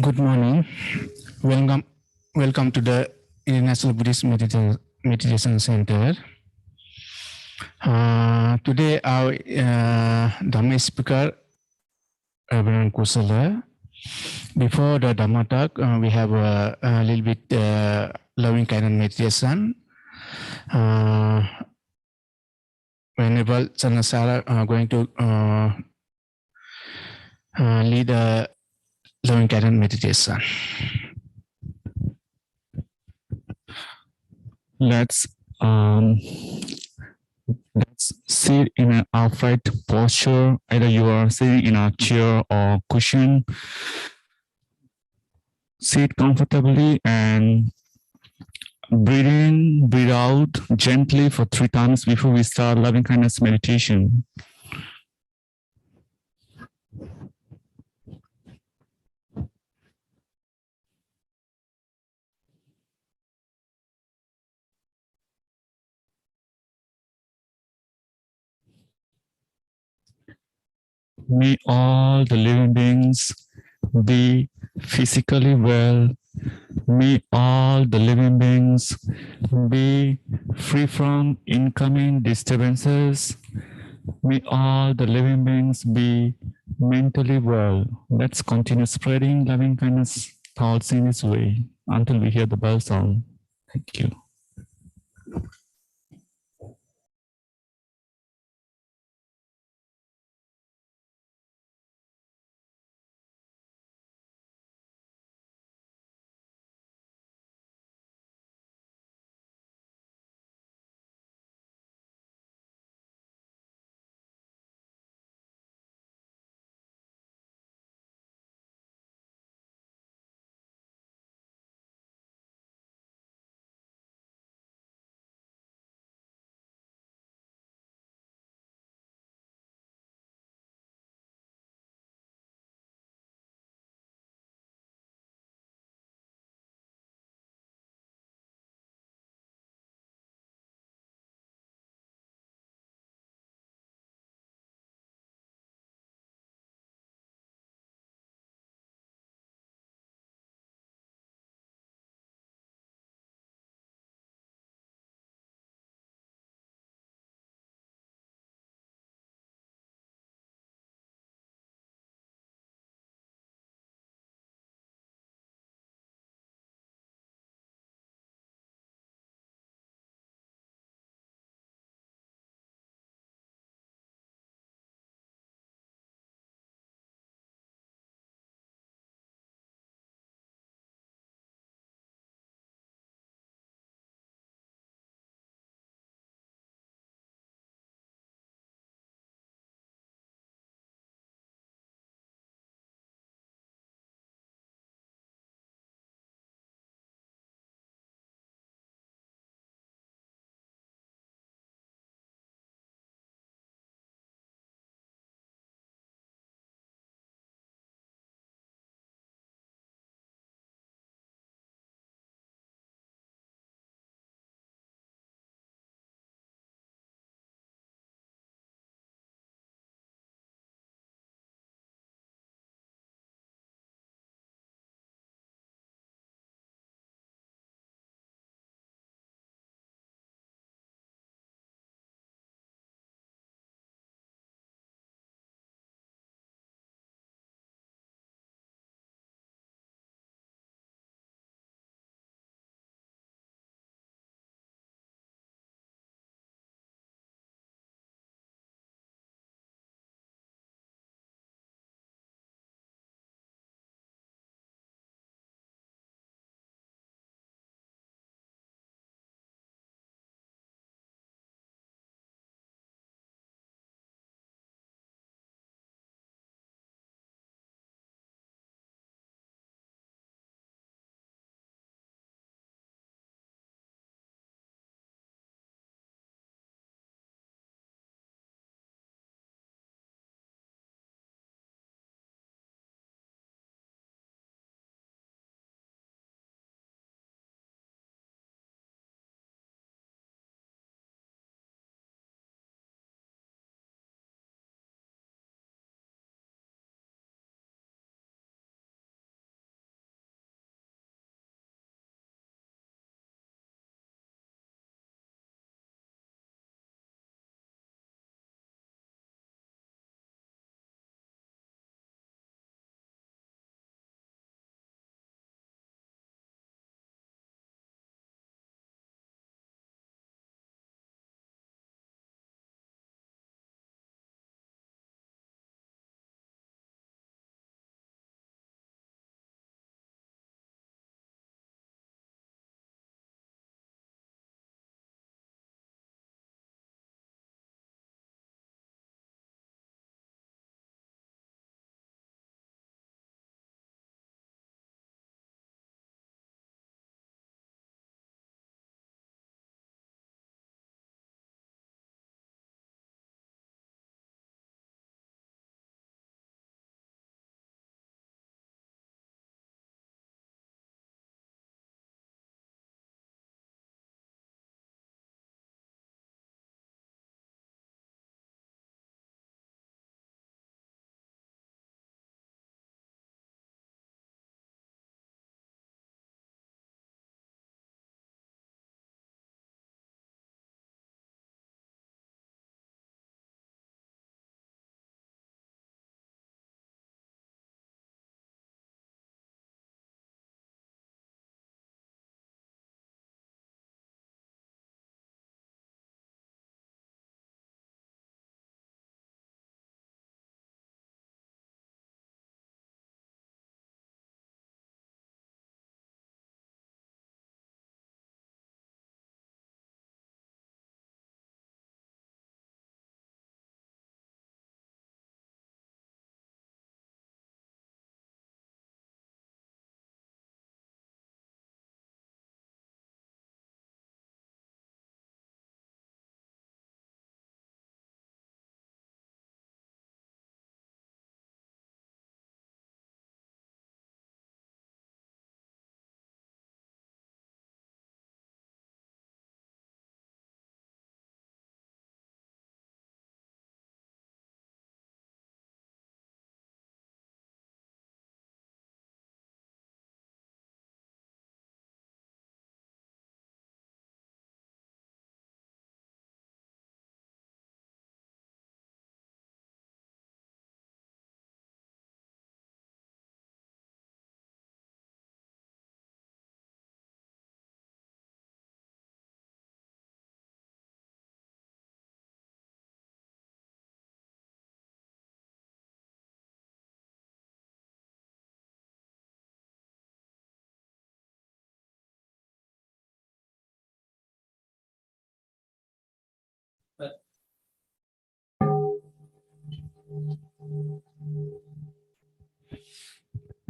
Good morning. Welcome to the International Buddhist Meditation Center. Today our Dhamma speaker, Reverend Kusala. Before the Dhamma talk, we have a little bit loving kindness meditation. Whenever Chanasara are going to lead a loving kindness meditation. Let's sit in an upright posture. Either you are sitting in a chair or cushion. Sit comfortably and breathe in, breathe out gently for 3 times before we start loving kindness meditation. May all the living beings be physically well. May all the living beings be free from incoming disturbances. May all the living beings be mentally well. Let's continue spreading loving kindness thoughts in this way until we hear the bell sound. Thank you.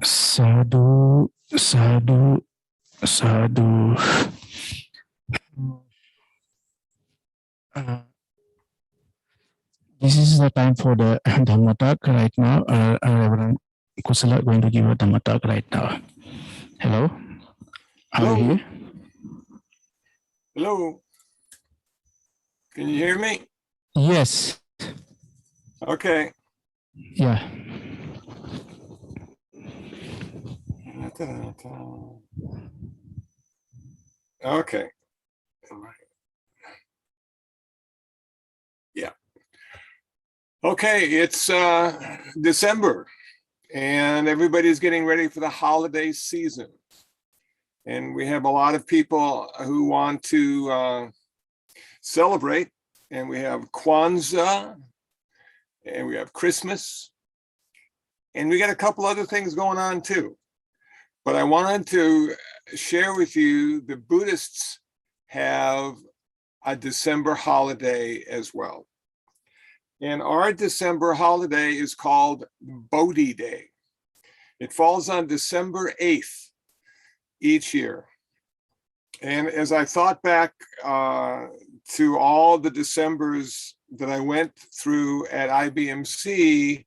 Sadhu, sadhu, sadhu. Uh, this is the time for the Dhamma talk right now. Reverend Kusala going to give a Dhamma talk right now. Hello, are you Hello. here? Hello. Can you hear me? Yes. Okay. Yeah. Okay. Yeah. Okay, it's December and everybody's getting ready for the holiday season. And we have a lot of people who want to celebrate, and we have Kwanzaa and we have Christmas, and we got a couple other things going on too. But I wanted to share with you the Buddhists have a December holiday as well. And our December holiday is called Bodhi Day. It falls on December 8th each year. And as I thought back to all the Decembers that I went through at IBMC,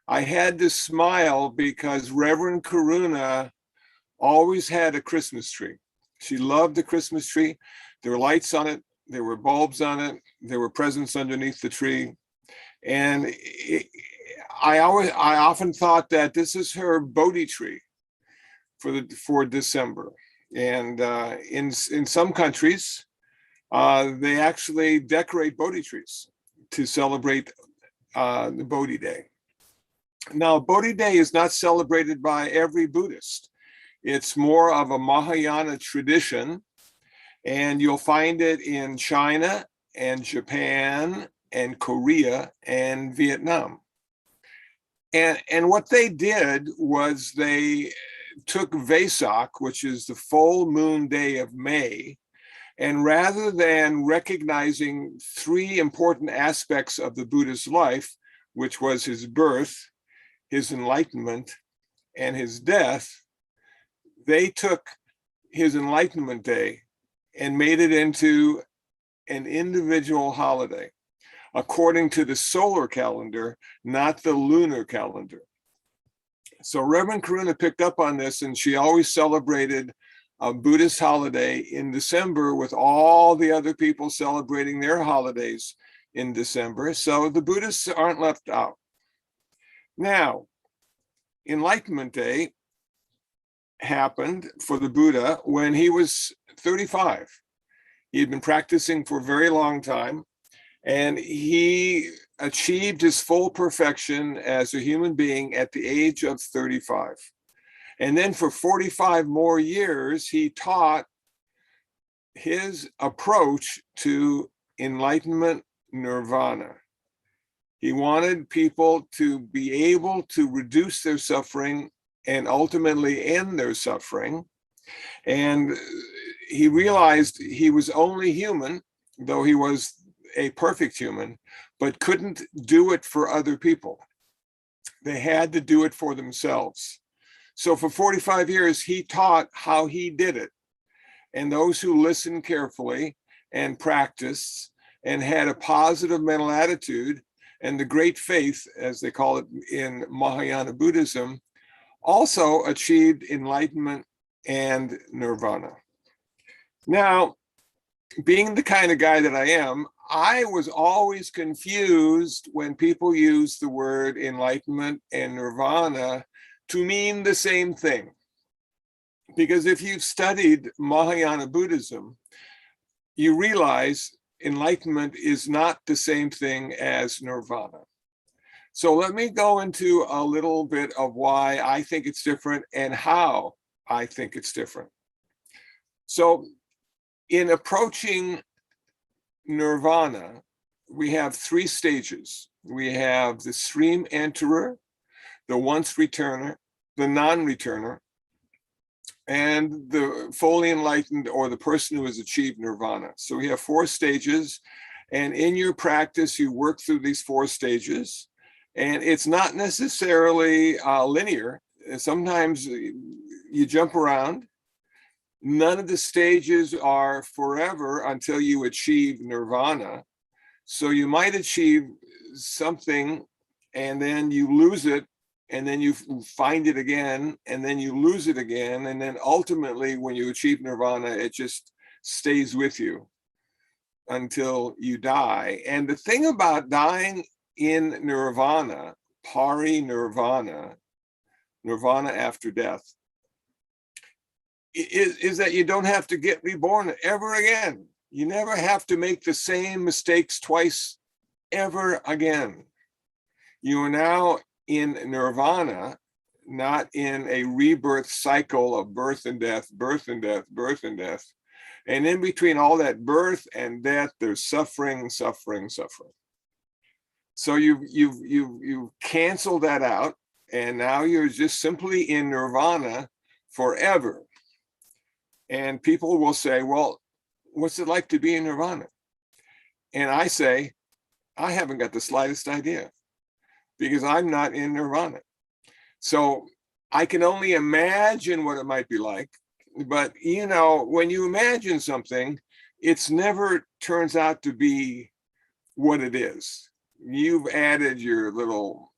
I had to smile because Reverend Karuna always had a Christmas tree. She loved the Christmas tree. There were lights on it. There were bulbs on it. There were presents underneath the tree. And I often thought that this is her Bodhi tree for December. And in some countries, they actually decorate Bodhi trees to celebrate the Bodhi Day. Now, Bodhi Day is not celebrated by every Buddhist. It's more of a Mahayana tradition, and you'll find it in China and Japan and Korea and Vietnam. And what they did was they took Vesak, which is the full moon day of May, and rather than recognizing three important aspects of the Buddha's life, which was his birth, his enlightenment, and his death, they took his Enlightenment Day and made it into an individual holiday, according to the solar calendar, not the lunar calendar. So Reverend Karuna picked up on this, and she always celebrated a Buddhist holiday in December with all the other people celebrating their holidays in December. So the Buddhists aren't left out. Now, Enlightenment Day happened for the Buddha when he was 35. He had been practicing for a very long time, and he achieved his full perfection as a human being at the age of 35. And then for 45 more years, he taught his approach to enlightenment nirvana. He wanted people to be able to reduce their suffering and ultimately end their suffering. And he realized he was only human, though he was a perfect human, but couldn't do it for other people. They had to do it for themselves. So for 45 years, he taught how he did it. And those who listened carefully and practiced and had a positive mental attitude and the great faith, as they call it in Mahayana Buddhism, also achieved enlightenment and nirvana. Now, being the kind of guy that I am, I was always confused when people use the word enlightenment and nirvana to mean the same thing. Because if you've studied Mahayana Buddhism, you realize enlightenment is not the same thing as nirvana. So let me go into a little bit of why I think it's different and how I think it's different. So in approaching nirvana, we have three stages. We have the stream enterer, the once returner, the non-returner, and the fully enlightened, or the person who has achieved nirvana. So we have four stages, And in your practice, you work through these 4 stages. And it's not necessarily linear. Sometimes you jump around. None of the stages are forever until you achieve nirvana. So you might achieve something and then you lose it, and then you find it again, and then you lose it again. And then ultimately, when you achieve nirvana, it just stays with you until you die. And the thing about dying in nirvana, pari-nirvana, nirvana after death, is that you don't have to get reborn ever again. You never have to make the same mistakes twice ever again. You are now in nirvana, not in a rebirth cycle of birth and death, birth and death, birth and death. And in between all that birth and death, there's suffering, suffering, suffering. So you've canceled that out, and now you're just simply in nirvana forever. And people will say, well, what's it like to be in nirvana? And I say, I haven't got the slightest idea, because I'm not in nirvana. So I can only imagine what it might be like. But, you know, when you imagine something, it's never turns out to be what it is. You've added your little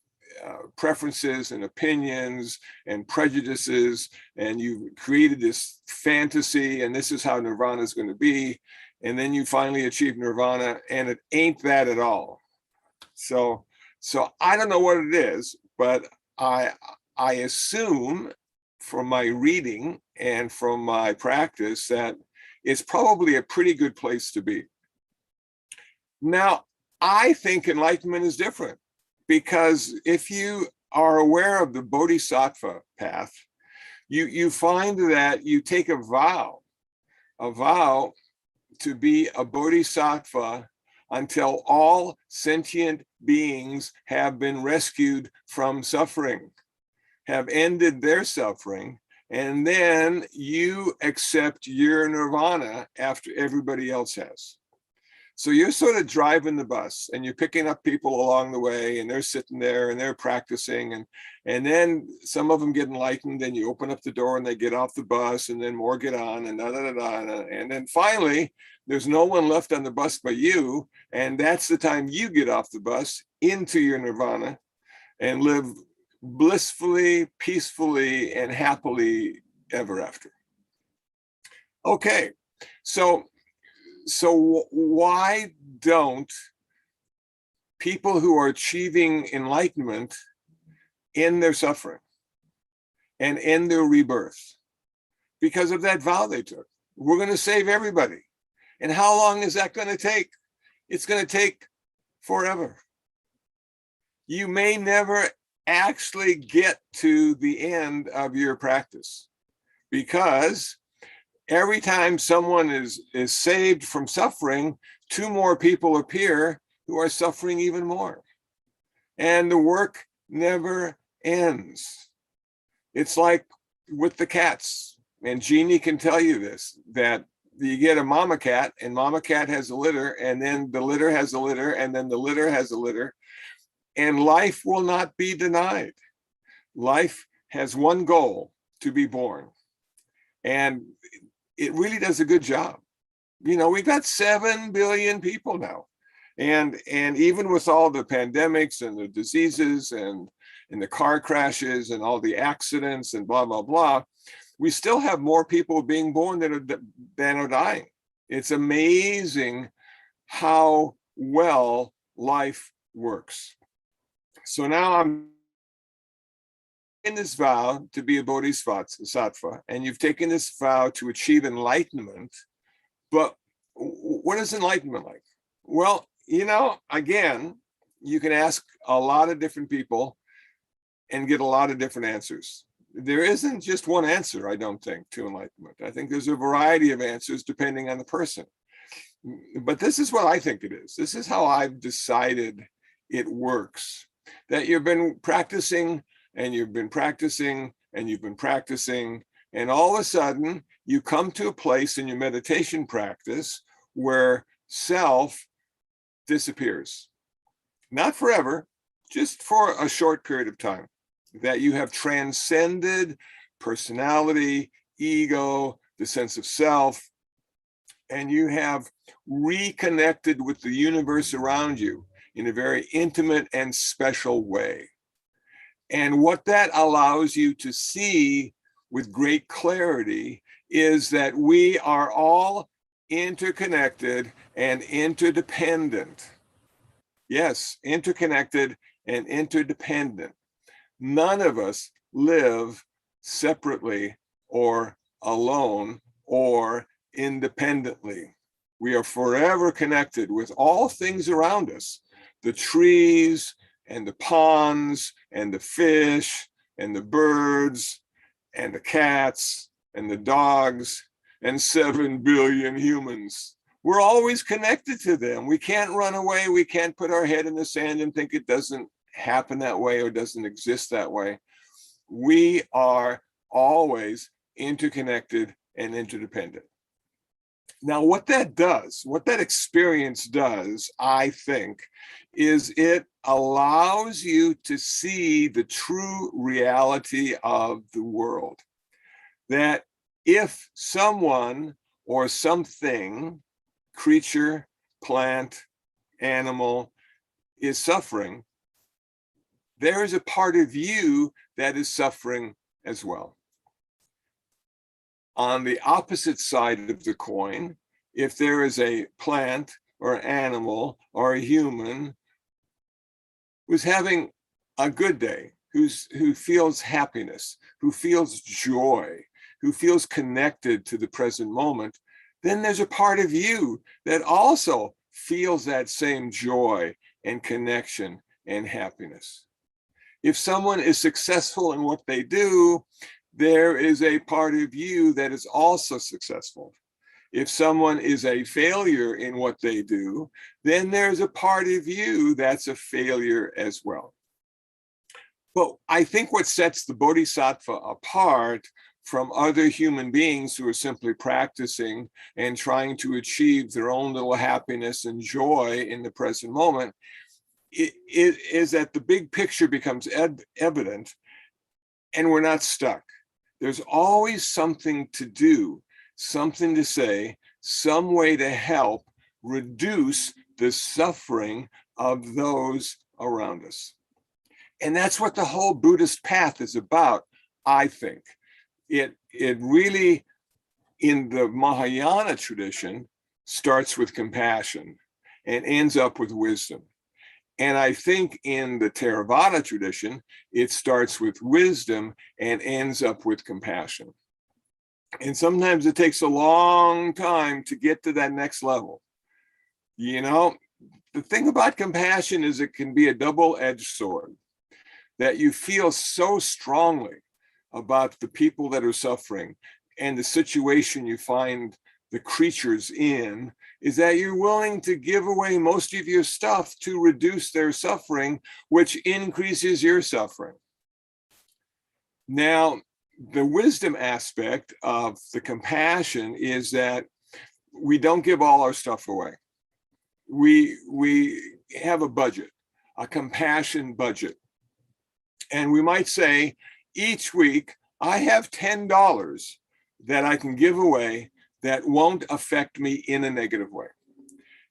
preferences and opinions and prejudices, and you've created this fantasy, and this is how nirvana is going to be. And then you finally achieve nirvana, and it ain't that at all. So I don't know what it is, but I assume from my reading and from my practice that it's probably a pretty good place to be. Now, I think enlightenment is different, because if you are aware of the bodhisattva path, you find that you take a vow to be a bodhisattva until all sentient beings have been rescued from suffering, have ended their suffering, and then you accept your nirvana after everybody else has. So you're sort of driving the bus, and you're picking up people along the way, and they're sitting there and they're practicing, and then some of them get enlightened, and you open up the door and they get off the bus, and then more get on, and and then finally there's no one left on the bus but you, and that's the time you get off the bus into your nirvana and live blissfully, peacefully, and happily ever after. Okay, so why don't people who are achieving enlightenment end their suffering and end their rebirth? Because of that vow they took. We're going to save everybody. And how long is that going to take? It's going to take forever. You may never actually get to the end of your practice, because every time someone is saved from suffering, 2 more people appear who are suffering even more. And the work never ends. It's like with the cats, and Jeannie can tell you this, that you get a mama cat, and mama cat has a litter, and then the litter has a litter, and then the litter has a litter, and life will not be denied. Life has one goal: to be born. And it really does a good job. You know, we've got 7 billion people now. And even with all the pandemics and the diseases and the car crashes and all the accidents and blah, blah, blah, we still have more people being born than are dying. It's amazing how well life works. So now I'm in this vow to be a bodhisattva, and you've taken this vow to achieve enlightenment. But what is enlightenment like? Well, you know, again, you can ask a lot of different people and get a lot of different answers. There isn't just one answer, I don't think, to enlightenment. I think there's a variety of answers depending on the person. But this is what I think it is. This is how I've decided it works. That you've been practicing, and you've been practicing, and you've been practicing, and all of a sudden you come to a place in your meditation practice where self disappears. Not forever, just for a short period of time. That you have transcended personality, ego, the sense of self, and you have reconnected with the universe around you in a very intimate and special way. And what that allows you to see with great clarity is that we are all interconnected and interdependent. Yes, interconnected and interdependent. None of us live separately or alone or independently. We are forever connected with all things around us, the trees and the ponds and the fish and the birds and the cats and the dogs and 7 billion humans. We're always connected to them. We can't run away. We can't put our head in the sand and think it doesn't happen that way or doesn't exist that way. We are always interconnected and interdependent. Now, what that does, what that experience does, I think, is it allows you to see the true reality of the world. That if someone or something, creature, plant, animal, is suffering, there is a part of you that is suffering as well. On the opposite side of the coin, if there is a plant or an animal or a human who's having a good day, who feels happiness, who feels joy, who feels connected to the present moment, then there's a part of you that also feels that same joy and connection and happiness. If someone is successful in what they do, there is a part of you that is also successful. If someone is a failure in what they do, then there's a part of you that's a failure as well. But I think what sets the Bodhisattva apart from other human beings who are simply practicing and trying to achieve their own little happiness and joy in the present moment is that the big picture becomes evident and we're not stuck. There's always something to do, something to say, some way to help reduce the suffering of those around us. And that's what the whole Buddhist path is about, I think. It really, in the Mahayana tradition, starts with compassion and ends up with wisdom. And I think in the Theravada tradition, it starts with wisdom and ends up with compassion. And sometimes it takes a long time to get to that next level. You know, the thing about compassion is it can be a double-edged sword, that you feel so strongly about the people that are suffering and the situation you find the creatures in, is that you're willing to give away most of your stuff to reduce their suffering, which increases your suffering. Now, the wisdom aspect of the compassion is that we don't give all our stuff away. We have a budget, a compassion budget. And we might say, each week, I have $10 that I can give away that won't affect me in a negative way.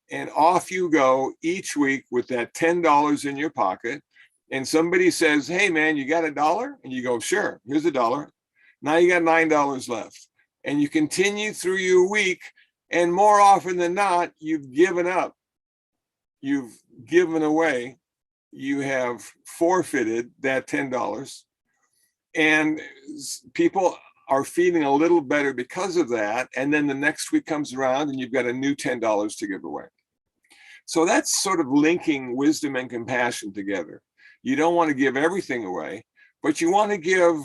And off you go each week with that $10 in your pocket. And somebody says, hey man, you got $1? And you go, sure, here's $1. Now you got $9 left. And you continue through your week. And more often than not, you've given up. You've given away. You have forfeited that $10. And people are feeling a little better because of that. And then the next week comes around and you've got a new $10 to give away. So that's sort of linking wisdom and compassion together. You don't want to give everything away, but you want to give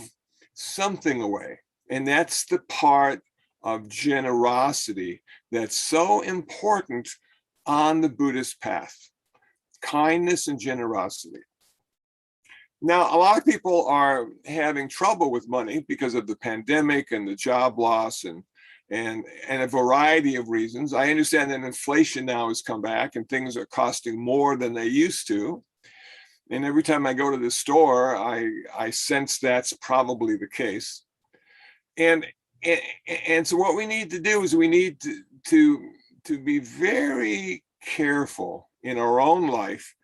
something away. And that's the part of generosity that's so important on the Buddhist path. Kindness and generosity. Now, a lot of people are having trouble with money because of the pandemic and the job loss and and a variety of reasons. I understand that inflation now has come back and things are costing more than they used to. And every time I go to the store, I sense that's probably the case. And so what we need to do is we need to be very careful in our own life,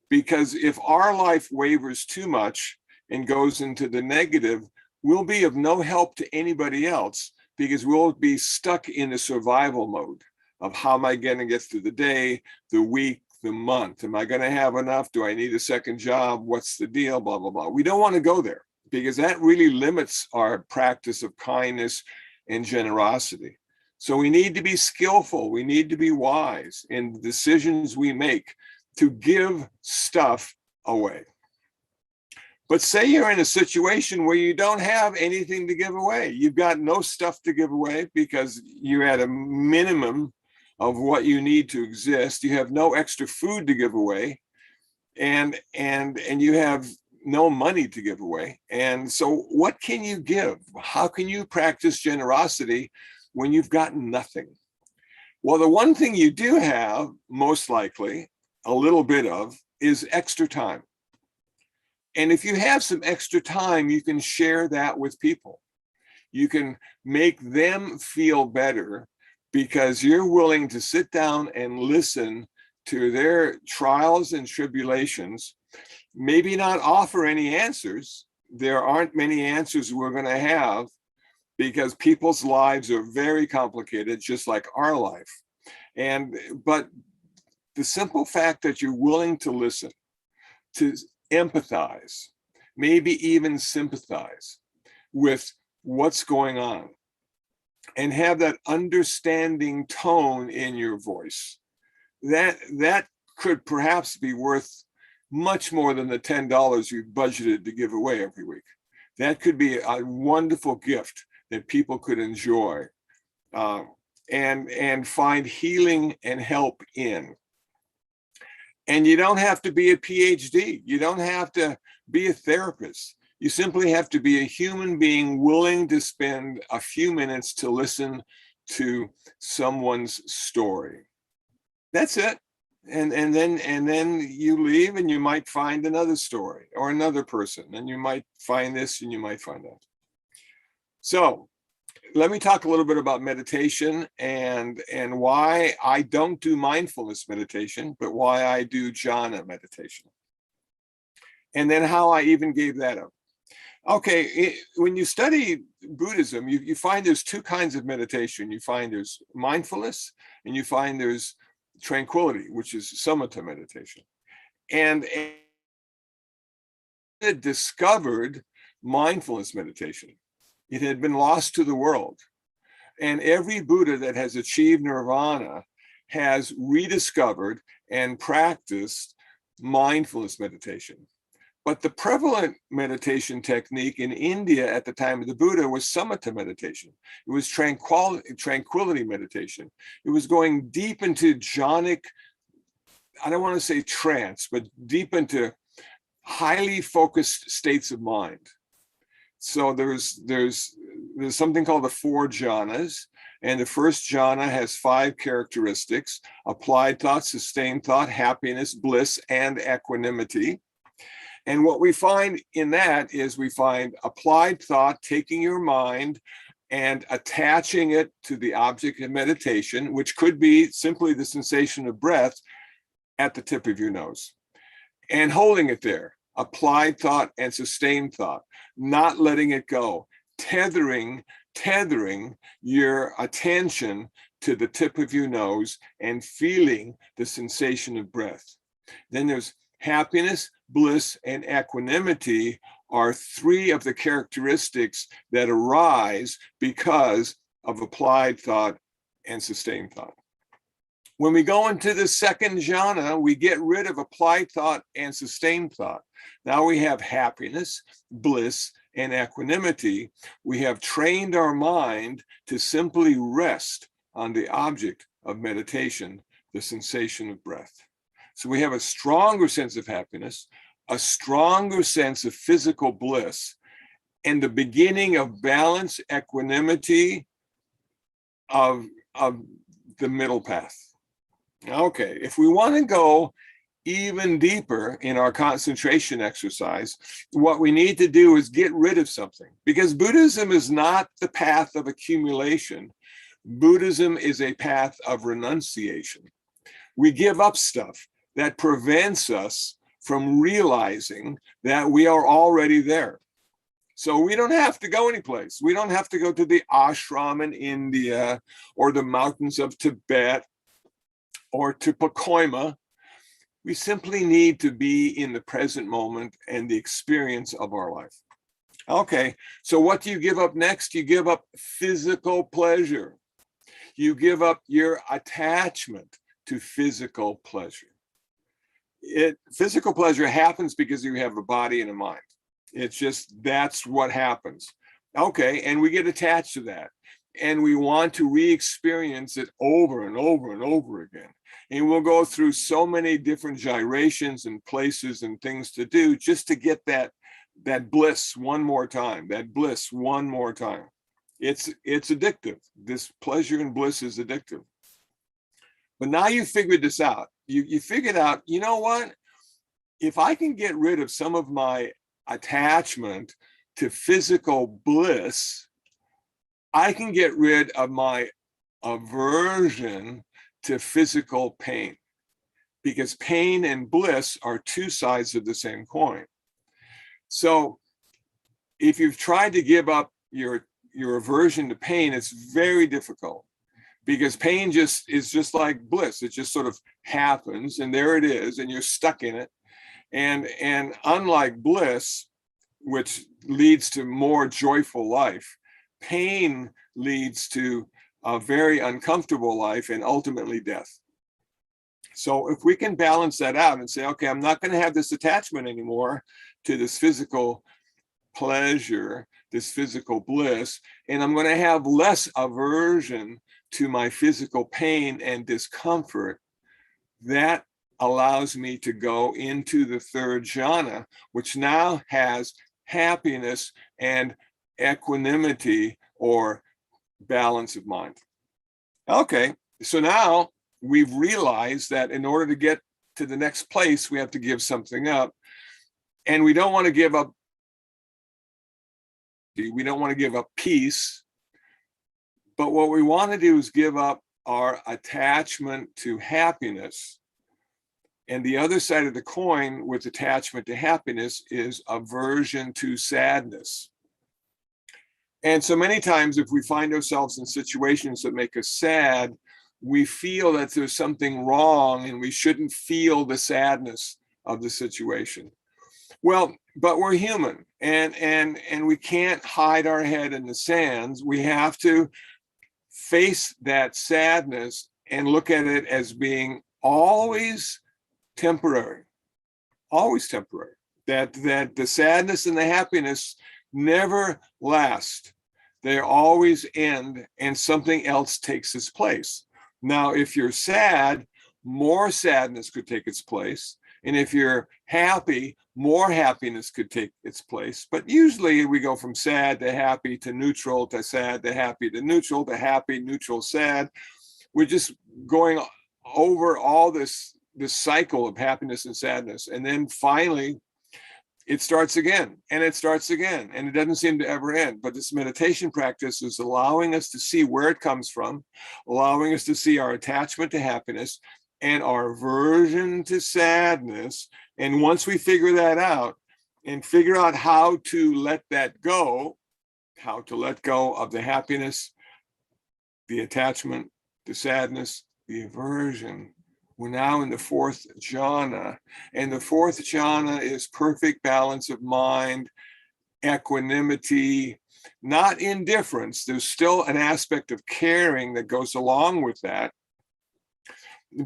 because if our life wavers too much and goes into the negative, we'll be of no help to anybody else, because we'll be stuck in a survival mode of how am I going to get through the day, the week, the month? Am I going to have enough? Do I need a second job? What's the deal? Blah, blah, blah. We don't want to go there, because that really limits our practice of kindness and generosity. So we need to be skillful. We need to be wise in the decisions we make to give stuff away. But say you're in a situation where you don't have anything to give away. You've got no stuff to give away because you're at a minimum of what you need to exist. You have no extra food to give away, and you have no money to give away. And so what can you give? How can you practice generosity when you've got nothing? Well, the one thing you do have, most likely, a little bit of, is extra time. And if you have some extra time, you can share that with people. You can make them feel better because you're willing to sit down and listen to their trials and tribulations, maybe not offer any answers. There aren't many answers we're going to have, because people's lives are very complicated, just like our life. But the simple fact that you're willing to listen, to empathize, maybe even sympathize with what's going on, and have that understanding tone in your voice, that could perhaps be worth much more than the $10 you budgeted to give away every week. That could be a wonderful gift that people could enjoy and find healing and help in. And you don't have to be a PhD. You don't have to be a therapist. You simply have to be a human being willing to spend a few minutes to listen to someone's story. That's it. And then you leave and you might find another story or another person, and you might find this and you might find that. So let me talk a little bit about meditation and why I don't do mindfulness meditation, but why I do jhana meditation. And then how I even gave that up. Okay, when you study Buddhism, you find there's two kinds of meditation. You find there's mindfulness, and you find there's tranquility, which is samatha meditation. And it discovered mindfulness meditation. It had been lost to the world. And every Buddha that has achieved nirvana has rediscovered and practiced mindfulness meditation. But the prevalent meditation technique in India at the time of the Buddha was samatha meditation. It was tranquility meditation. It was going deep into jhanic, I don't want to say trance, but deep into highly focused states of mind. So there's something called the Four Jhanas, and the first jhana has 5 characteristics: applied thought, sustained thought, happiness, bliss, and equanimity. And what we find in that is we find applied thought, taking your mind and attaching it to the object of meditation, which could be simply the sensation of breath at the tip of your nose, and holding it there. Applied thought and sustained thought, not letting it go, tethering your attention to the tip of your nose and feeling the sensation of breath. Then there's happiness, bliss, and equanimity are 3 of the characteristics that arise because of applied thought and sustained thought. When we go into the second jhana, we get rid of applied thought and sustained thought. Now we have happiness, bliss, and equanimity. We have trained our mind to simply rest on the object of meditation, the sensation of breath. So we have a stronger sense of happiness, a stronger sense of physical bliss, and the beginning of balance, equanimity, of the middle path. Okay, if we want to go even deeper in our concentration exercise, what we need to do is get rid of something, because Buddhism is not the path of accumulation. Buddhism is a path of renunciation. We give up stuff that prevents us from realizing that we are already there. So we don't have to go anyplace. We don't have to go to the ashram in India or the mountains of Tibet or to Pacoima. We simply need to be in the present moment and the experience of our life. Okay, so what do you give up next? You give up physical pleasure. You give up your attachment to physical pleasure. Physical pleasure happens because you have a body and a mind. It's just, that's what happens. Okay, and we get attached to that. And we want to re-experience it over and over and over again. And we'll go through so many different gyrations and places and things to do just to get that bliss one more time, that bliss one more time. It's addictive. This pleasure and bliss is addictive. But now you figured this out. You figured out, you know what? If I can get rid of some of my attachment to physical bliss, I can get rid of my aversion to physical pain, because pain and bliss are two sides of the same coin. So if you've tried to give up your aversion to pain, it's very difficult, because pain is just like bliss. It just sort of happens and there it is, and you're stuck in it. And unlike bliss, which leads to more joyful life, pain leads to a very uncomfortable life and ultimately death. So if we can balance that out and say, okay, I'm not going to have this attachment anymore to this physical pleasure, this physical bliss, and I'm going to have less aversion to my physical pain and discomfort, that allows me to go into the third jhana, which now has happiness and equanimity, or balance of mind. Okay, so now we've realized that in order to get to the next place, we have to give something up. And we don't want to give up, we don't want to give up peace. But what we want to do is give up our attachment to happiness. And the other side of the coin with attachment to happiness is aversion to sadness. And so many times if we find ourselves in situations that make us sad, we feel that there's something wrong and we shouldn't feel the sadness of the situation. Well, but we're human, and we can't hide our head in the sands. We have to face that sadness and look at it as being always temporary, always temporary. That the sadness and the happiness never last. They always end and something else takes its place. Now, if you're sad, more sadness could take its place. And if you're happy, more happiness could take its place. But usually we go from sad to happy to neutral to sad to happy to neutral to happy, neutral, sad. We're just going over all this cycle of happiness and sadness. And then finally, it starts again, and it starts again, and it doesn't seem to ever end. But this meditation practice is allowing us to see where it comes from, allowing us to see our attachment to happiness and our aversion to sadness. And once we figure that out and figure out how to let that go, how to let go of the happiness, the attachment, the sadness, the aversion, we're now in the fourth jhana, and the fourth jhana is perfect balance of mind, equanimity, not indifference. There's still an aspect of caring that goes along with that.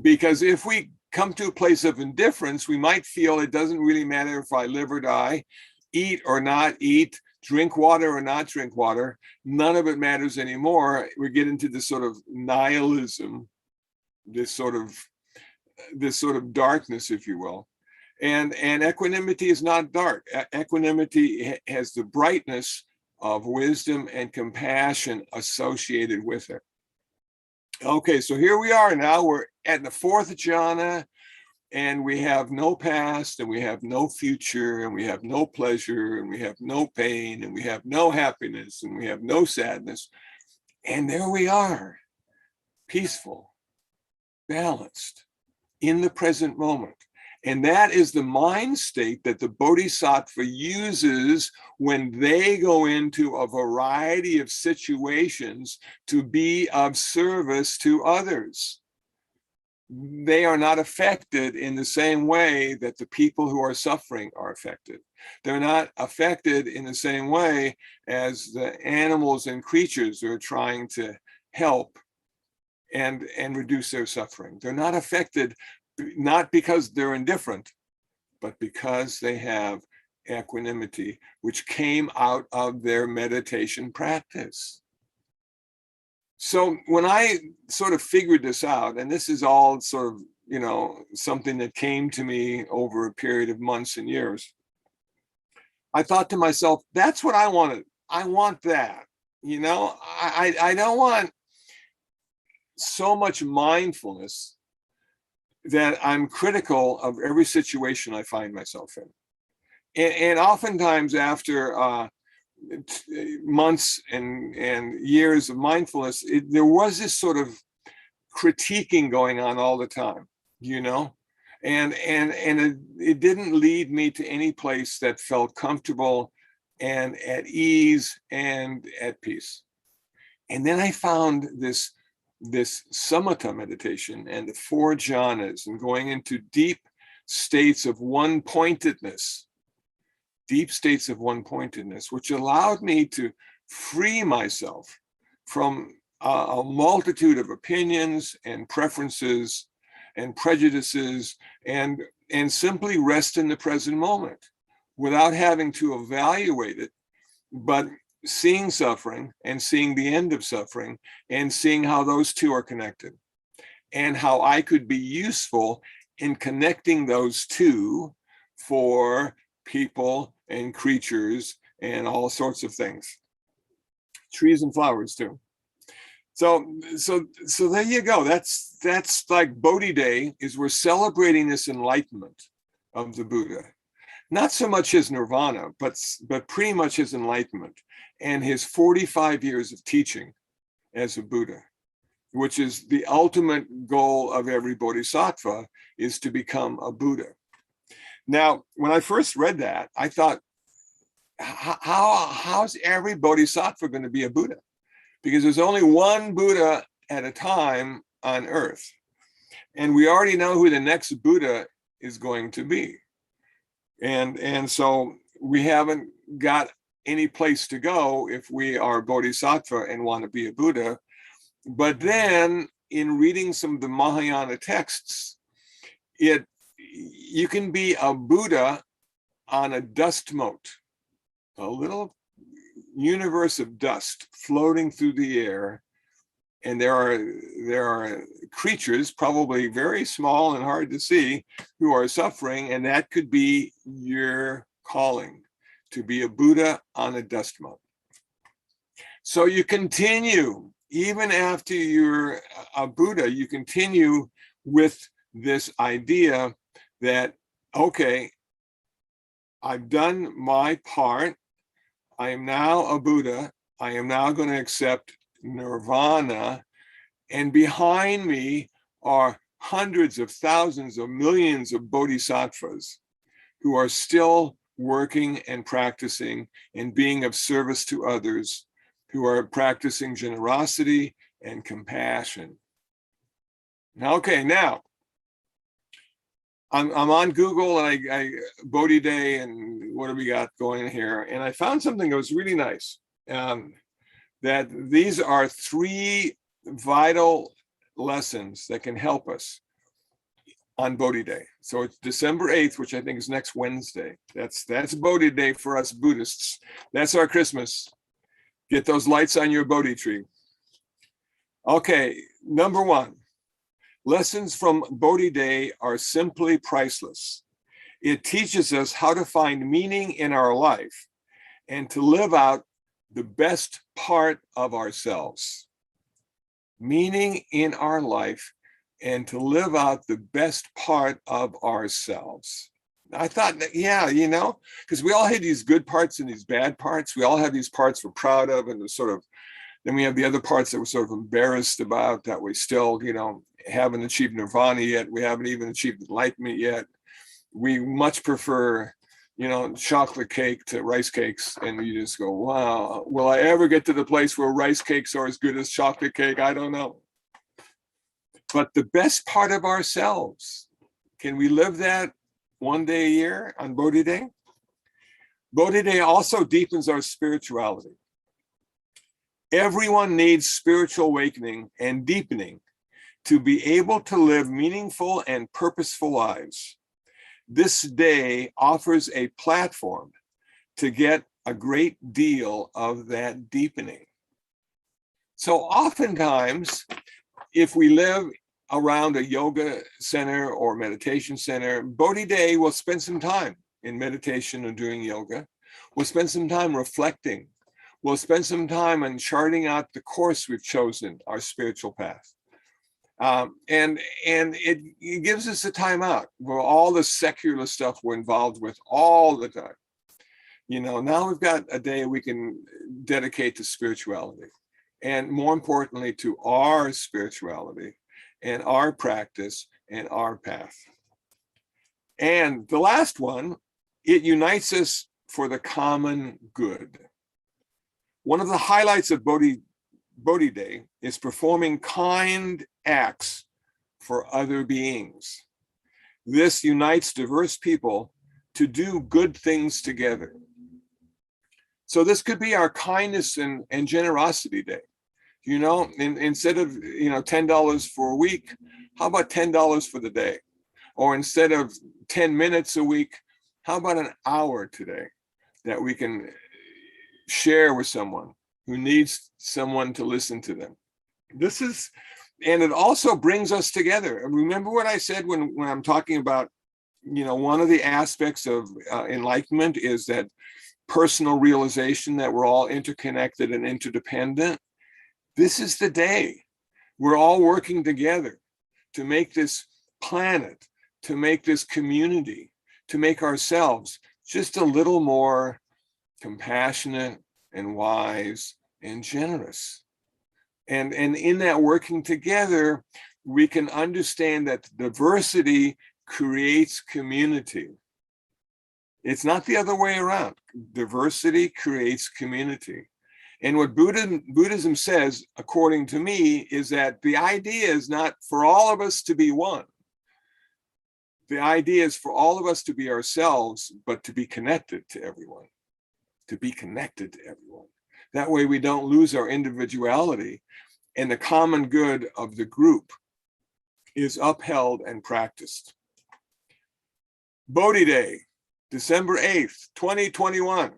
Because if we come to a place of indifference, we might feel it doesn't really matter if I live or die, eat or not eat, drink water or not drink water. None of it matters anymore. We get into this sort of nihilism, this sort of darkness, if you will. And equanimity is not dark. Equanimity has the brightness of wisdom and compassion associated with it. Okay, so here we are now. We're at the fourth jhana, and we have no past, and we have no future, and we have no pleasure, and we have no pain, and we have no happiness, and we have no sadness. And there we are, peaceful, balanced, in the present moment. And that is the mind state that the Bodhisattva uses when they go into a variety of situations to be of service to others. They are not affected in the same way that the people who are suffering are affected. They're not affected in the same way as the animals and creatures who are trying to help and reduce their suffering. They're not affected, not because they're indifferent, but because they have equanimity, which came out of their meditation practice. So when I sort of figured this out, and this is all sort of, you know, something that came to me over a period of months and years, I thought to myself, that's what I wanted. I want that. You know, I don't want so much mindfulness that I'm critical of every situation I find myself in. And oftentimes after months and years of mindfulness, there was this sort of critiquing going on all the time, you know, and it didn't lead me to any place that felt comfortable and at ease and at peace. And then I found this samatha meditation and the four jhanas and going into deep states of one-pointedness, which allowed me to free myself from a multitude of opinions and preferences and prejudices and simply rest in the present moment without having to evaluate it, but seeing suffering and seeing the end of suffering and seeing how those two are connected and how I could be useful in connecting those two for people and creatures and all sorts of things, trees and flowers too. So there you go. That's like Bodhi Day, is we're celebrating this enlightenment of the Buddha. Not so much his nirvana, but pretty much his enlightenment and his 45 years of teaching as a Buddha, which is the ultimate goal of every bodhisattva, is to become a Buddha. Now, when I first read that, I thought, how's every bodhisattva going to be a Buddha? Because there's only one Buddha at a time on earth. And we already know who the next Buddha is going to be. And so we haven't got any place to go if we are bodhisattva and want to be a Buddha. But then in reading some of the Mahayana texts, you can be a Buddha on a dust mote, a little universe of dust floating through the air. And there are creatures, probably very small and hard to see, who are suffering, and that could be your calling, to be a Buddha on a dust mote. So you continue, even after you're a Buddha, you continue with this idea that, okay, I've done my part. I am now a Buddha. I am now going to accept nirvana, and behind me are hundreds of thousands of millions of bodhisattvas who are still working and practicing and being of service to others, who are practicing generosity and compassion. Okay, now I'm on Google and I Bodhi Day and what do we got going here, and I found something that was really nice. That these are 3 vital lessons that can help us on Bodhi Day. So it's December 8th, which I think is next Wednesday. That's Bodhi Day for us Buddhists. That's our Christmas. Get those lights on your Bodhi tree. Okay, number 1. Lessons from Bodhi Day are simply priceless. It teaches us how to find meaning in our life and to live out the best part of ourselves. meaning in our life, and to live out the best part of ourselves. I thought that, yeah, you know, because we all have these good parts and these bad parts. We all have these parts we're proud of, and then we have the other parts that we're sort of embarrassed about, that we still, you know, haven't achieved nirvana yet. We haven't even achieved enlightenment yet. We much prefer, you know, chocolate cake to rice cakes. And you just go, wow, will I ever get to the place where rice cakes are as good as chocolate cake? I don't know. But the best part of ourselves, can we live that one day a year on Bodhi Day? Bodhi Day also deepens our spirituality. Everyone needs spiritual awakening and deepening to be able to live meaningful and purposeful lives. This day offers a platform to get a great deal of that deepening. So oftentimes, if we live around a yoga center or meditation center, Bodhi Day will spend some time in meditation or doing yoga. We'll spend some time reflecting. We'll spend some time on charting out the course we've chosen, our spiritual path. And it gives us a time out where all the secular stuff we're involved with all the time. You know, now we've got a day we can dedicate to spirituality, and more importantly, to our spirituality and our practice and our path. And the last one, it unites us for the common good. One of the highlights of Bodhi Day is performing kind acts for other beings. This unites diverse people to do good things together. So this could be our kindness and generosity day. You know, instead of, you know, $10 for a week, how about $10 for the day? Or instead of 10 minutes a week, how about an hour today that we can share with someone who needs someone to listen to them? This is, and it also brings us together. And remember what I said when I'm talking about, you know, one of the aspects of enlightenment is that personal realization that we're all interconnected and interdependent. This is the day we're all working together to make this planet, to make this community, to make ourselves just a little more compassionate and wise and generous. And in that working together, we can understand that diversity creates community. It's not the other way around. Diversity creates community. And what Buddhism says, according to me, is that the idea is not for all of us to be one. The idea is for all of us to be ourselves, but to be connected to everyone. To be connected to everyone. That way we don't lose our individuality, and the common good of the group is upheld and practiced. Bodhi Day, December 8th, 2021.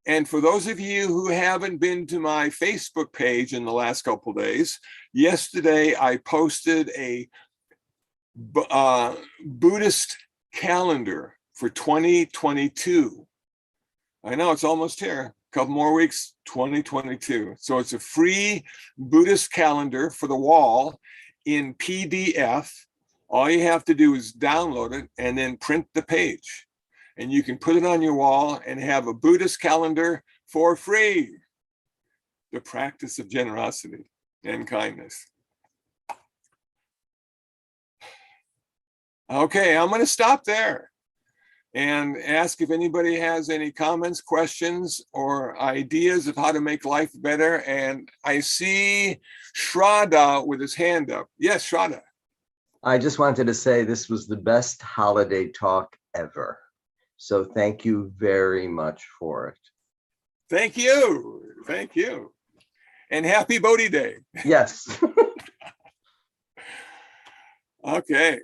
And for those of you who haven't been to my Facebook page in the last couple of days, yesterday I posted a Buddhist calendar for 2022. I know it's almost here, a couple more weeks, 2022. So it's a free Buddhist calendar for the wall in PDF. All you have to do is download it and then print the page. And you can put it on your wall and have a Buddhist calendar for free. The practice of generosity and kindness. Okay, I'm going to stop there and ask if anybody has any comments, questions, or ideas of how to make life better. And I see Shraddha with his hand up. Yes, Shraddha. I just wanted to say this was the best holiday talk ever. So thank you very much for it. Thank you. Thank you. And happy Bodhi Day. Yes. Okay.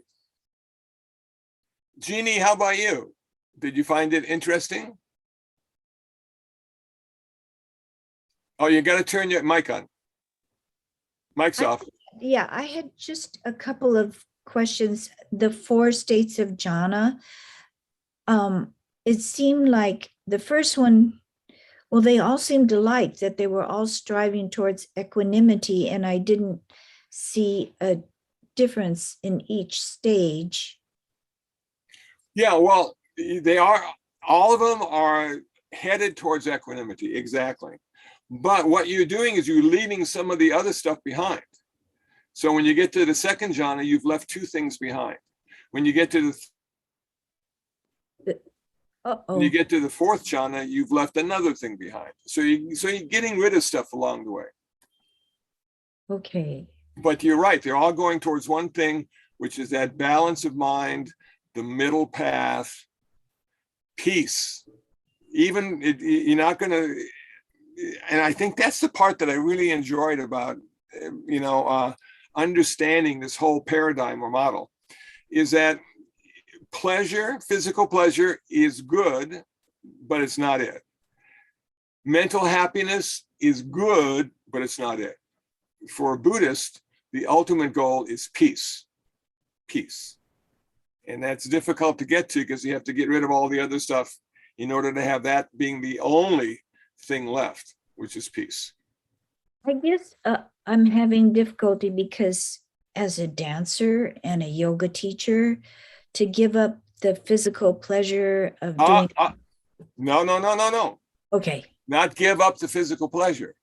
Jeannie, how about you? Did you find it interesting? Oh, you got to turn your mic on. Mic's off. Yeah, I had just a couple of questions. The 4 states of jhana. It seemed like the first one Well, they all seemed alike, that they were all striving towards equanimity, and I didn't see a difference in each stage. Yeah, well, they are, all of them are headed towards equanimity, exactly. But what you're doing is you're leaving some of the other stuff behind. So when you get to the second jhana, you've left two things behind. When you get to the fourth jhana, you've left another thing behind. So you're getting rid of stuff along the way. Okay. But you're right, they're all going towards one thing, which is that balance of mind, the middle path, peace. Even you're not going to, and I think that's the part that I really enjoyed about, understanding this whole paradigm or model, is that pleasure, physical pleasure is good, but it's not it. Mental happiness is good, but it's not it. For a Buddhist, the ultimate goal is peace. Peace. And that's difficult to get to because you have to get rid of all the other stuff in order to have that being the only thing left, which is peace. I guess I'm having difficulty because as a dancer and a yoga teacher, to give up the physical pleasure of doing. No. Okay. Not give up the physical pleasure.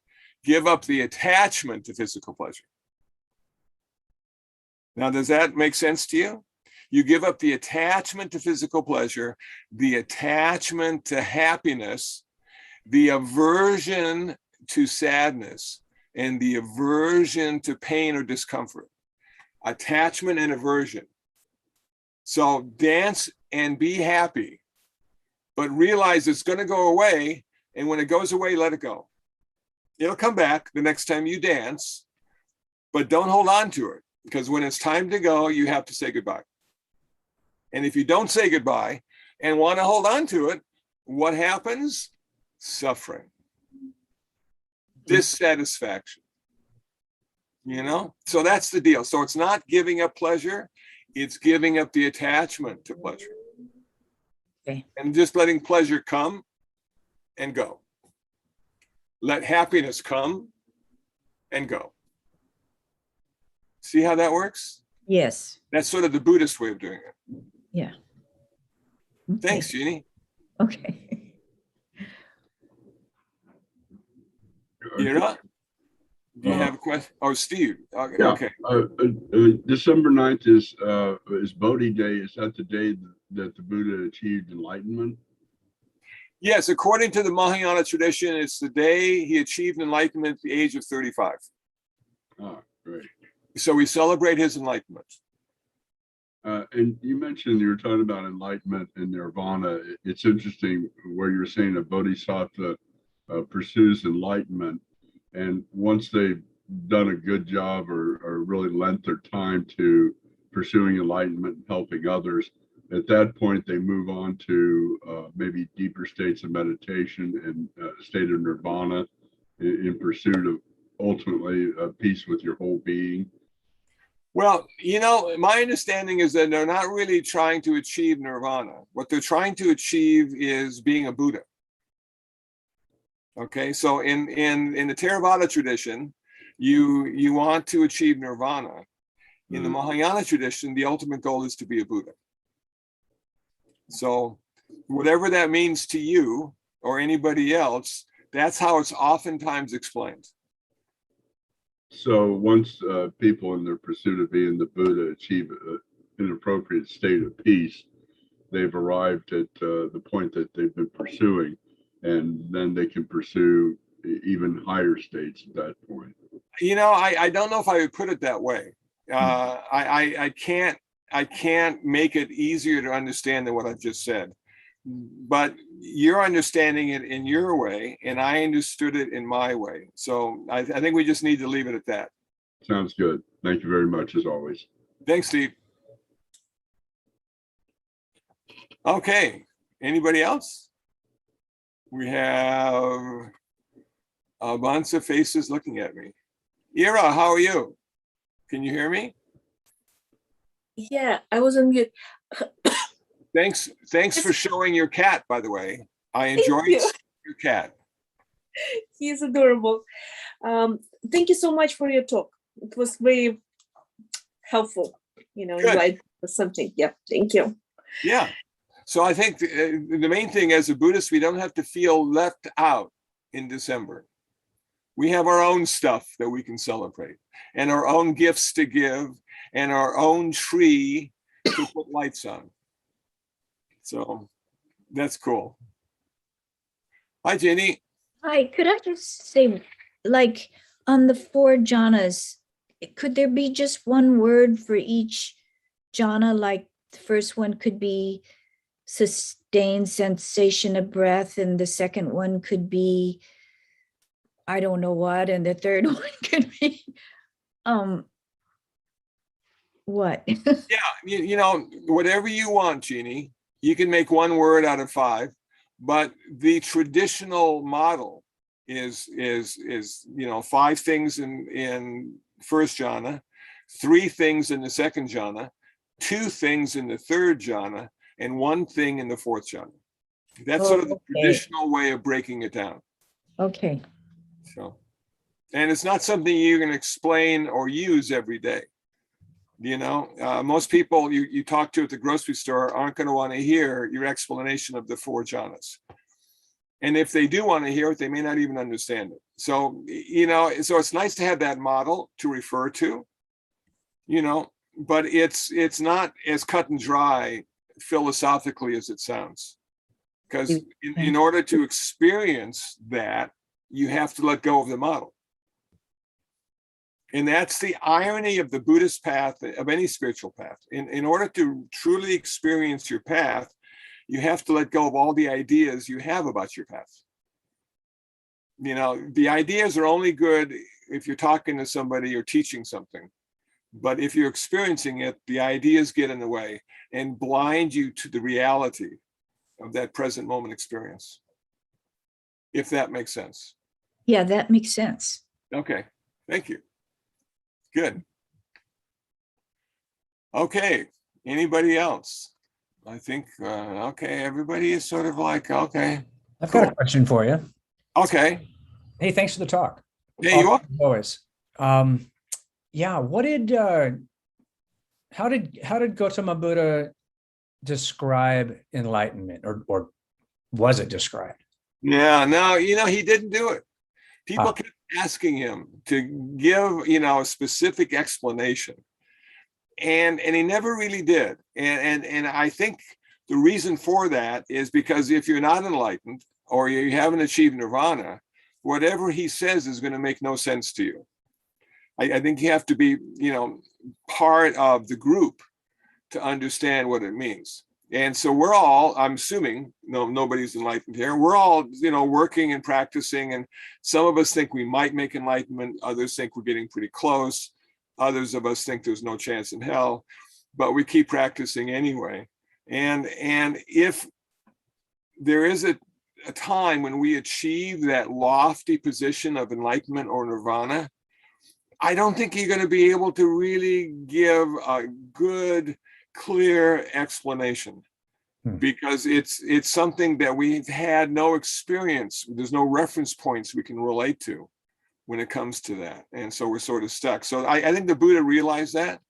Give up the attachment to physical pleasure. Now, does that make sense to you? You give up the attachment to physical pleasure, the attachment to happiness, the aversion to sadness, and the aversion to pain or discomfort. Attachment and aversion. So dance and be happy, but realize it's going to go away. And when it goes away, let it go. It'll come back the next time you dance, but don't hold on to it, because when it's time to go, you have to say goodbye. And if you don't say goodbye and want to hold on to it, what happens? Suffering, dissatisfaction, So that's the deal. So it's not giving up pleasure, it's giving up the attachment to pleasure. Okay. And just letting pleasure come and go. Let happiness come and go. See how that works? Yes. That's sort of the Buddhist way of doing it. Yeah. Okay. Thanks, Jeannie. Okay. Ira, do you have a question? Oh, Steve. Okay. Yeah. Okay. December 9th is Bodhi Day. Is that the day that the Buddha achieved enlightenment? Yes, according to the Mahayana tradition, it's the day he achieved enlightenment at the age of 35. Ah, great. So we celebrate his enlightenment. And you mentioned you were talking about enlightenment and nirvana. It's interesting where you're saying a bodhisattva pursues enlightenment, and once they've done a good job or really lent their time to pursuing enlightenment and helping others, at that point they move on to maybe deeper states of meditation and a state of nirvana in pursuit of ultimately peace with your whole being. Well, my understanding is that they're not really trying to achieve nirvana. What they're trying to achieve is being a Buddha. Okay, so in the Theravada tradition, you want to achieve nirvana. In the Mahayana tradition, the ultimate goal is to be a Buddha. So whatever that means to you or anybody else, that's how it's oftentimes explained. So once people in their pursuit of being the Buddha achieve an appropriate state of peace, they've arrived at the point that they've been pursuing, and then they can pursue even higher states at that point. I don't know if I would put it that way. I can't make it easier to understand than what I've just said. But you're understanding it in your way, and I understood it in my way. So I think we just need to leave it at that. Sounds good. Thank you very much, as always. Thanks, Steve. Okay, anybody else? We have a bunch of faces looking at me. Ira, how are you? Can you hear me? Yeah, I was on mute. Thanks for showing your cat, by the way. I Thank enjoyed you. seeing your cat. He's adorable. Thank you so much for your talk. It was very helpful. You know, Good. enlightened or something. Yeah, thank you. Yeah. So I think the main thing as a Buddhist, we don't have to feel left out in December. We have our own stuff that we can celebrate and our own gifts to give and our own tree to put lights on. So that's cool. Hi, Jenny. Hi, could I just say, like, on the 4 jhanas, could there be just one word for each jhana? Like the first one could be sustained sensation of breath, and the second one could be, I don't know what, and the third one could be, what? Yeah, you know, whatever you want, Jeannie. You can make one word out of 5, but the traditional model is 5 things in first jhana, 3 things in the second jhana, 2 things in the third jhana, and 1 thing in the fourth jhana. That's sort of the traditional way of breaking it down. Okay. So, and it's not something you're going to explain or use every day. You know, most people you talk to at the grocery store aren't going to want to hear your explanation of the 4 jhanas. And if they do want to hear it, they may not even understand it. So, you know, so it's nice to have that model to refer to, you know, but it's not as cut and dry philosophically as it sounds. Because in order to experience that, you have to let go of the model. And that's the irony of the Buddhist path, of any spiritual path. In order to truly experience your path, you have to let go of all the ideas you have about your path. You know, the ideas are only good if you're talking to somebody or teaching something. But if you're experiencing it, the ideas get in the way and blind you to the reality of that present moment experience. If that makes sense. Yeah, that makes sense. Okay, thank you. Good. Okay, anybody else? I think, okay, everybody is sort of like, okay. I've Cool. got a question for you. Okay. Hey, thanks for the talk. Yeah, you are. Always. Yeah, how did Gautama Buddha describe enlightenment, or was it described? Yeah, no, you know, he didn't do it. People kept asking him to give, you know, a specific explanation. And he never really did. And I think the reason for that is because if you're not enlightened or you haven't achieved nirvana, whatever he says is going to make no sense to you. I think you have to be, you know, part of the group to understand what it means. And so we're all, I'm assuming, nobody's enlightened here. We're all, you know, working and practicing. And some of us think we might make enlightenment. Others think we're getting pretty close. Others of us think there's no chance in hell, but we keep practicing anyway. And if there is a time when we achieve that lofty position of enlightenment or nirvana, I don't think you're going to be able to really give a good, clear explanation, because it's something that we've had no experience. There's no reference points we can relate to when it comes to that. And so we're sort of stuck. So I think the Buddha realized that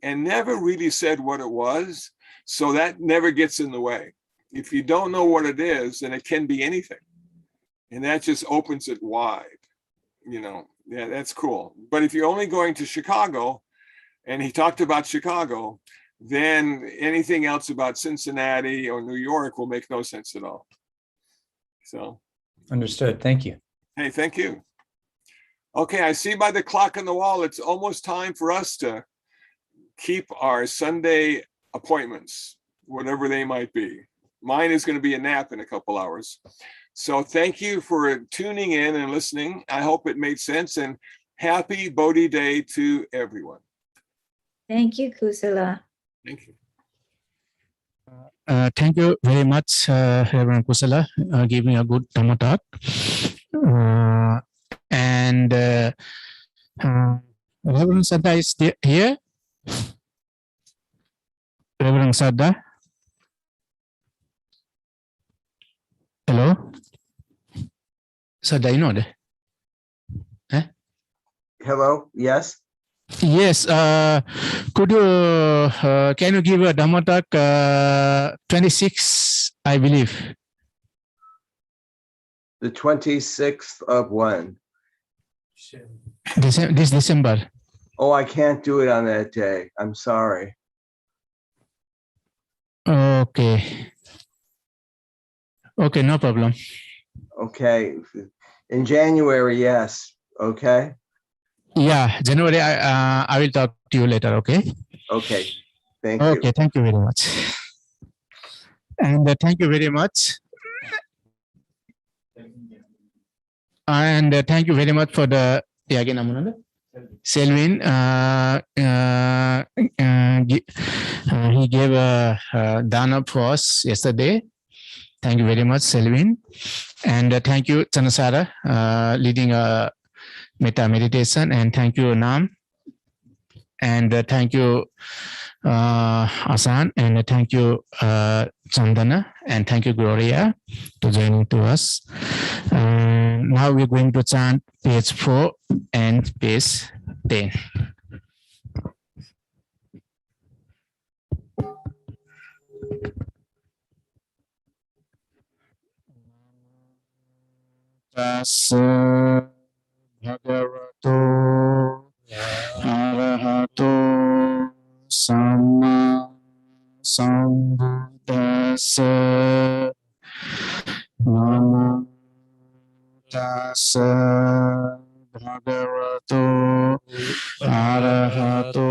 and never really said what it was. So that never gets in the way. If you don't know what it is, then it can be anything. And that just opens it wide, you know. Yeah, that's cool. But if you're only going to Chicago, and he talked about Chicago, then anything else about Cincinnati or New York will make no sense at all. So. Understood. Thank you. Hey, thank you. Okay, I see by the clock on the wall, it's almost time for us to keep our Sunday appointments, whatever they might be. Mine is going to be a nap in a couple hours. So thank you for tuning in and listening. I hope it made sense, and happy Bodhi Day to everyone. Thank you, Kusala. Thank you. Thank you very much, Reverend Kusala, giving a good Dhamma talk. Reverend Sada is here. Reverend Sada. Hello. So do you know that? Hello, yes? Yes. Could you can you give a Dhamma talk 26, I believe? The 26th of when? This December. Oh, I can't do it on that day. I'm sorry. Okay. Okay, no problem. Okay. In January, yes. Okay. Yeah, January. I will talk to you later. Okay. Okay. Thank you. Okay. Thank you very much. And thank you very much. And thank you very much for the again. Selwyn. He gave a dana for us yesterday. Thank you very much, Selwyn. And thank you, Chanasara, leading a metta meditation. And thank you, Nam. And thank you, Asan. And thank you, Chandana. And thank you, Gloria, to joining to us. Now we're going to chant page 4 and page 10. Tassa bhagavato arahato samma sambuddhassa. Namo tassa bhagavato arahato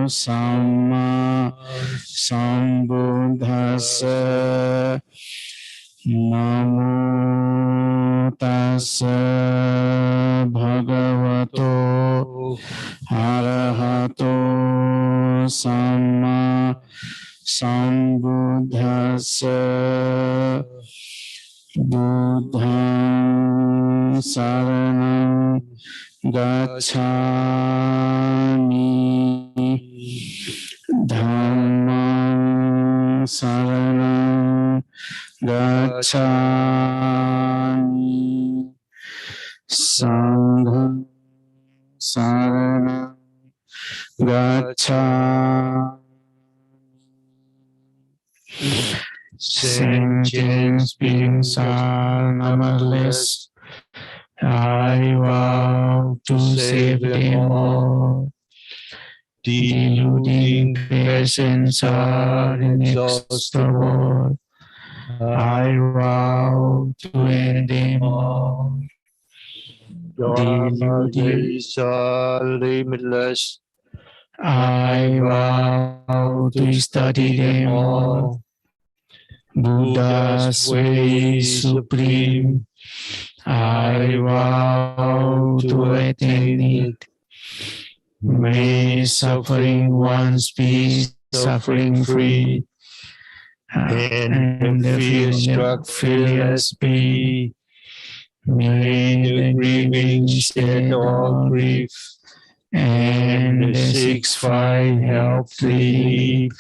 samma sambuddhassa. Namo tassa bhagavato arahato samma sambuddhassa. Buddhang saranam gacchami. Dhammang saranam gacchami. Sangham saranam gacchami. Sentient beings are numberless. I vow to save them all. Deluding persons are inexhaustible. I vow to end them all. Dharma days are limitless. I vow to study them all. Buddha's way is supreme. I vow to attain it. May suffering ones be suffering free, and the fear-struck fearless be. May the grieving shed all grief, and the sick find help to live.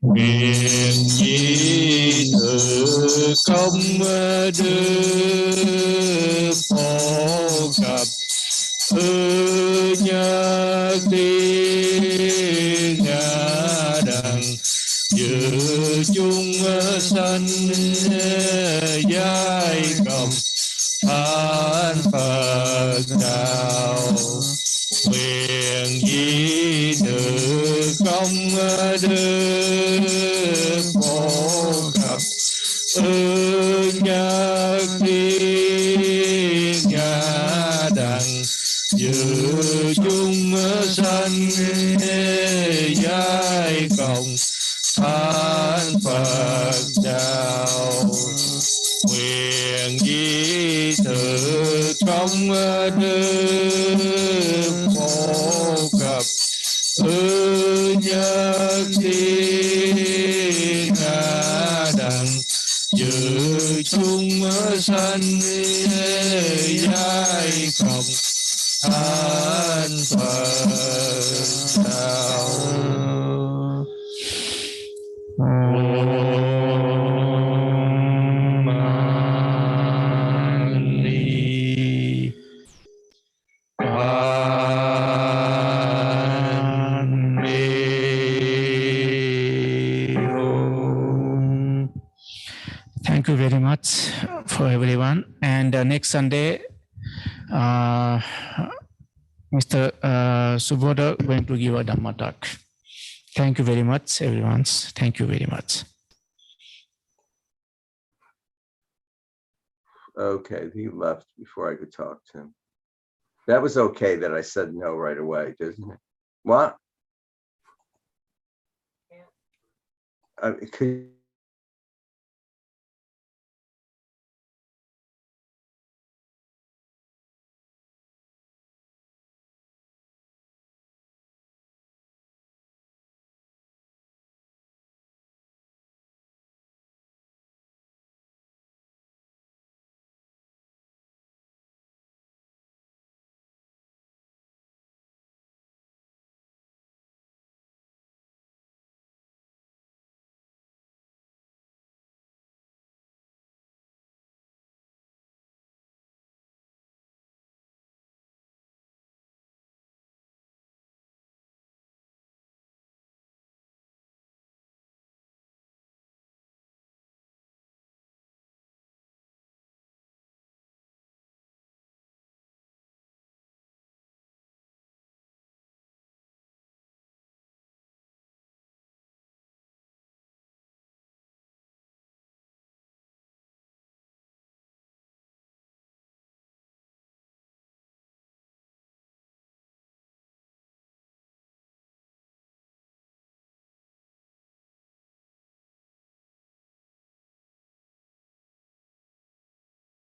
Nguyện nhi tự công đức phổ cập nhất thiên ngã đẳng dự chung sanh giai cộng an Phật đạo. Nguyện di tự công đức phổ cập nhất thiên ngã đẳng dự chung sanh giai cộng an Phật đạo. Nguyện di tự công đức phổ cập nhất thiên ngã đẳng dự chung sanh giai cộng an Phật đạo. Thank you very much for everyone. And next Sunday, Mr. Subodha going to give a Dhamma talk. Thank you very much, everyone. Thank you very much. Okay, he left before I could talk to him. That was okay that I said no right away, didn't it? What? Could